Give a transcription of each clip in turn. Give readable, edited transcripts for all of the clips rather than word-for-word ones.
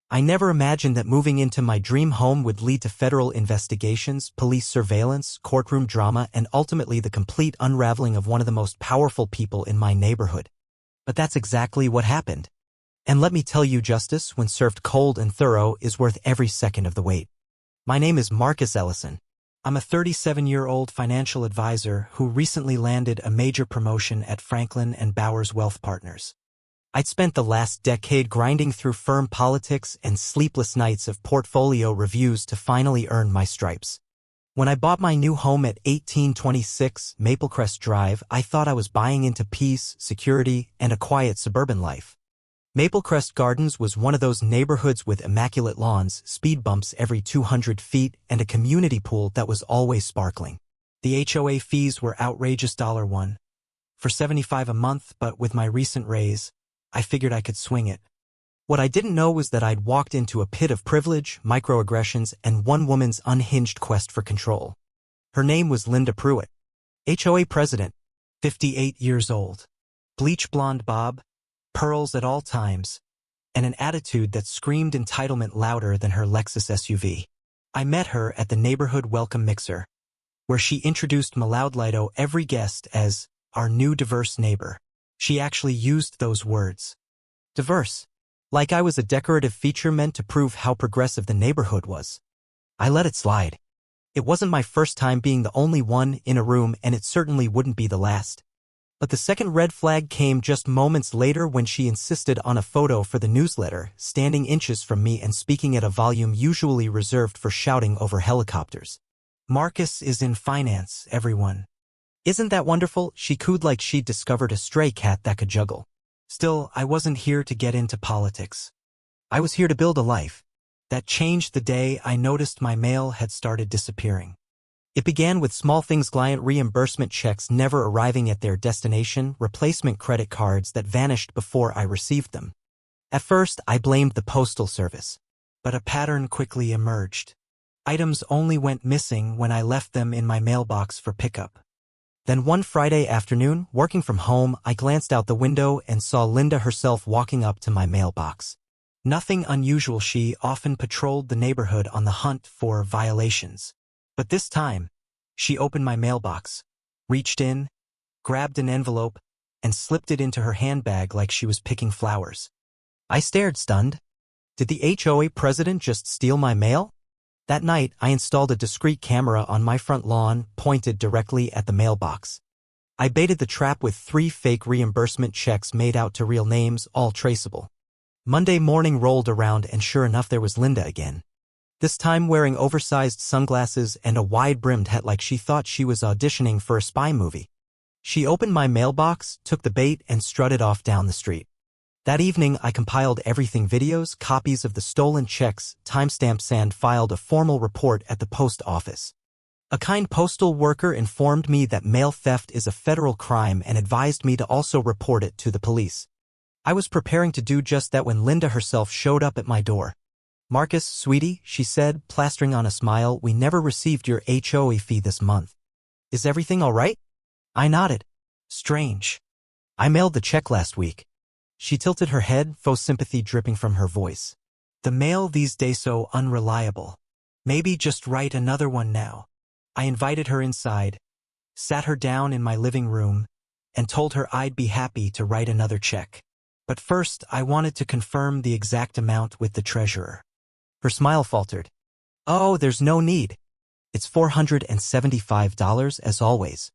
I never imagined that moving into my dream home would lead to federal investigations, police surveillance, courtroom drama, and ultimately the complete unraveling of one of the most powerful people in my neighborhood. But that's exactly what happened. And let me tell you, justice, when served cold and thorough, is worth every second of the wait. My name is Marcus Ellison. I'm a 37-year-old financial advisor who recently landed a major promotion at Franklin & Bowers Wealth Partners. I'd spent the last decade grinding through firm politics and sleepless nights of portfolio reviews to finally earn my stripes. When I bought my new home at 1826 Maplecrest Drive, I thought I was buying into peace, security, and a quiet suburban life. Maplecrest Gardens was one of those neighborhoods with immaculate lawns, speed bumps every 200 feet, and a community pool that was always sparkling. The HOA fees were outrageous $1 for $75 a month, but with my recent raise, I figured I could swing it. What I didn't know was that I'd walked into a pit of privilege, microaggressions, and one woman's unhinged quest for control. Her name was Linda Pruitt, HOA president, 58 years old, bleach blonde bob, pearls at all times, and an attitude that screamed entitlement louder than her Lexus SUV. I met her at the neighborhood welcome mixer, where she introduced Malaudlito every guest as our new diverse neighbor. She actually used those words. Diverse. Like I was a decorative feature meant to prove how progressive the neighborhood was. I let it slide. It wasn't my first time being the only one in a room, and it certainly wouldn't be the last. But the second red flag came just moments later when she insisted on a photo for the newsletter, standing inches from me and speaking at a volume usually reserved for shouting over helicopters. Marcus is in finance, everyone. Isn't that wonderful? She cooed like she'd discovered a stray cat that could juggle. Still, I wasn't here to get into politics. I was here to build a life. That changed the day I noticed my mail had started disappearing. It began with small things: client reimbursement checks never arriving at their destination, replacement credit cards that vanished before I received them. At first, I blamed the postal service, but a pattern quickly emerged. Items only went missing when I left them in my mailbox for pickup. Then one Friday afternoon, working from home, I glanced out the window and saw Linda herself walking up to my mailbox. Nothing unusual. She often patrolled the neighborhood on the hunt for violations. But this time, she opened my mailbox, reached in, grabbed an envelope, and slipped it into her handbag like she was picking flowers. I stared, stunned. Did the HOA president just steal my mail? That night, I installed a discreet camera on my front lawn, pointed directly at the mailbox. I baited the trap with 3 fake reimbursement checks made out to real names, all traceable. Monday morning rolled around, and sure enough, there was Linda again. This time wearing oversized sunglasses and a wide-brimmed hat like she thought she was auditioning for a spy movie. She opened my mailbox, took the bait, and strutted off down the street. That evening, I compiled everything: videos, copies of the stolen checks, timestamps, and filed a formal report at the post office. A kind postal worker informed me that mail theft is a federal crime and advised me to also report it to the police. I was preparing to do just that when Linda herself showed up at my door. "Marcus, sweetie," she said, plastering on a smile, "we never received your HOA fee this month. Is everything all right?" I nodded. "Strange. I mailed the check last week." She tilted her head, faux sympathy dripping from her voice. "The mail these days so unreliable. Maybe just write another one now." I invited her inside, sat her down in my living room, and told her I'd be happy to write another check. But first, I wanted to confirm the exact amount with the treasurer. Her smile faltered. "Oh, there's no need. It's $475 as always."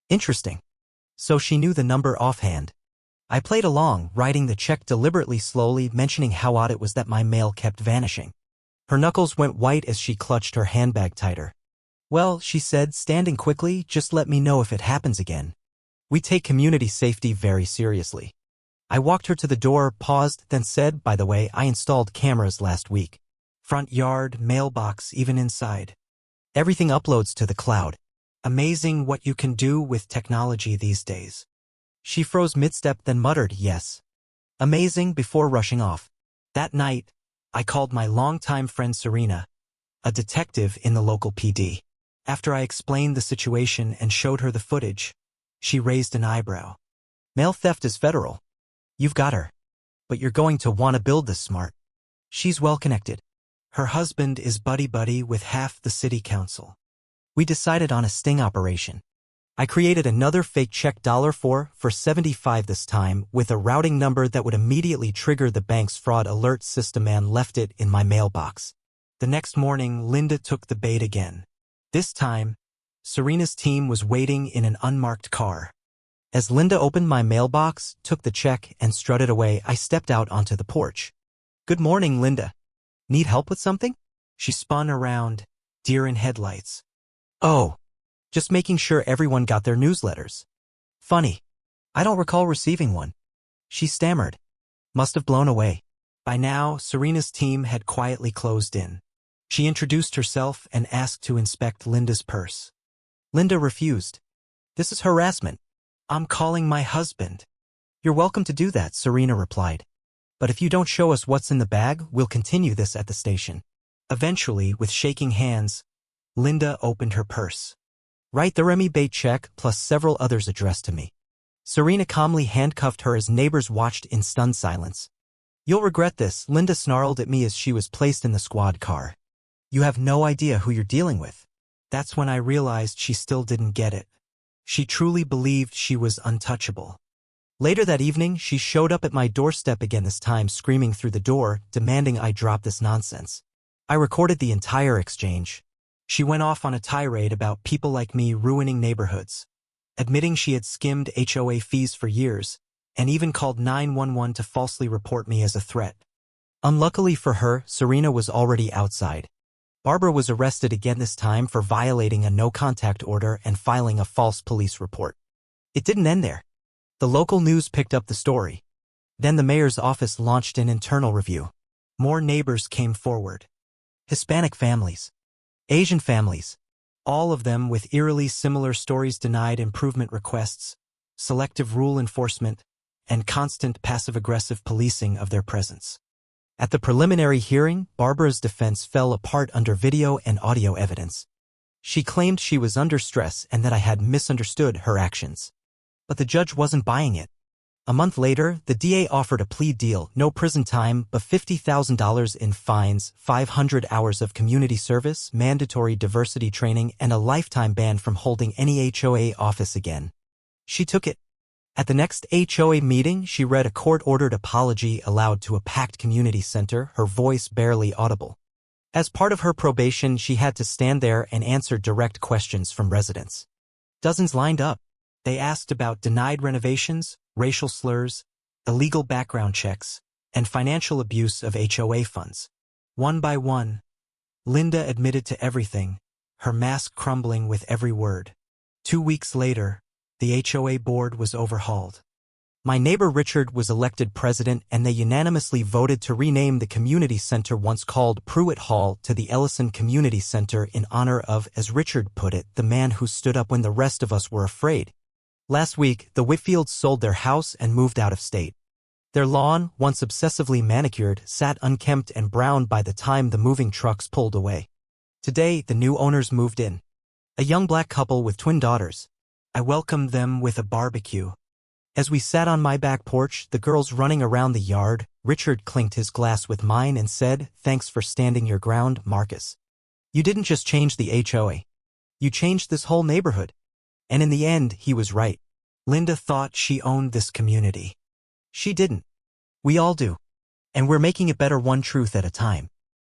Interesting. So she knew the number offhand. I played along, writing the check deliberately slowly, mentioning how odd it was that my mail kept vanishing. Her knuckles went white as she clutched her handbag tighter. "Well," she said, standing quickly, "just let me know if it happens again. We take community safety very seriously." I walked her to the door, paused, then said, "By the way, I installed cameras last week. Front yard, mailbox, even inside. Everything uploads to the cloud. Amazing what you can do with technology these days." She froze mid-step, then muttered, "Yes. Amazing," before rushing off. That night, I called my longtime friend Serena, a detective in the local PD. After I explained the situation and showed her the footage, she raised an eyebrow. "Mail theft is federal. You've got her. But you're going to want to build this smart." She's well-connected. Her husband is buddy-buddy with half the city council. We decided on a sting operation. I created another fake check $4 for 75 this time with a routing number that would immediately trigger the bank's fraud alert system and left it in my mailbox. The next morning, Linda took the bait again. This time, Serena's team was waiting in an unmarked car. As Linda opened my mailbox, took the check, and strutted away, I stepped out onto the porch. "Good morning, Linda. Need help with something?" She spun around, deer in headlights. "Oh, just making sure everyone got their newsletters. Funny. I don't recall receiving one." She stammered. Must have blown away. By now, Serena's team had quietly closed in. She introduced herself and asked to inspect Linda's purse. Linda refused. "This is harassment. I'm calling my husband." "You're welcome to do that," Serena replied. "But if you don't show us what's in the bag, we'll continue this at the station." Eventually, with shaking hands, Linda opened her purse. "Write the Remy Bate check plus several others addressed to me." Serena calmly handcuffed her as neighbors watched in stunned silence. "You'll regret this," Linda snarled at me as she was placed in the squad car. "You have no idea who you're dealing with." That's when I realized she still didn't get it. She truly believed she was untouchable. Later that evening, she showed up at my doorstep again, this time screaming through the door, demanding I drop this nonsense. I recorded the entire exchange. She went off on a tirade about people like me ruining neighborhoods, admitting she had skimmed HOA fees for years, and even called 911 to falsely report me as a threat. Unluckily for her, Serena was already outside. Barbara was arrested again, this time for violating a no-contact order and filing a false police report. It didn't end there. The local news picked up the story. Then the mayor's office launched an internal review. More neighbors came forward. Hispanic families, Asian families, all of them with eerily similar stories: denied improvement requests, selective rule enforcement, and constant passive-aggressive policing of their presence. At the preliminary hearing, Barbara's defense fell apart under video and audio evidence. She claimed she was under stress and that I had misunderstood her actions. But the judge wasn't buying it. A month later, the DA offered a plea deal: no prison time, but $50,000 in fines, 500 hours of community service, mandatory diversity training, and a lifetime ban from holding any HOA office again. She took it. At the next HOA meeting, she read a court-ordered apology aloud to a packed community center, her voice barely audible. As part of her probation, she had to stand there and answer direct questions from residents. Dozens lined up. They asked about denied renovations, racial slurs, illegal background checks, and financial abuse of HOA funds. One by one, Linda admitted to everything, her mask crumbling with every word. 2 weeks later, the HOA board was overhauled. My neighbor Richard was elected president, and they unanimously voted to rename the community center, once called Pruitt Hall, to the Ellison Community Center in honor of, as Richard put it, the man who stood up when the rest of us were afraid. Last week, the Whitfields sold their house and moved out of state. Their lawn, once obsessively manicured, sat unkempt and brown by the time the moving trucks pulled away. Today, the new owners moved in. A young black couple with twin daughters. I welcomed them with a barbecue. As we sat on my back porch, the girls running around the yard, Richard clinked his glass with mine and said, "Thanks for standing your ground, Marcus. You didn't just change the HOA. You changed this whole neighborhood." And in the end, he was right. Linda thought she owned this community. She didn't. We all do. And we're making it better, one truth at a time.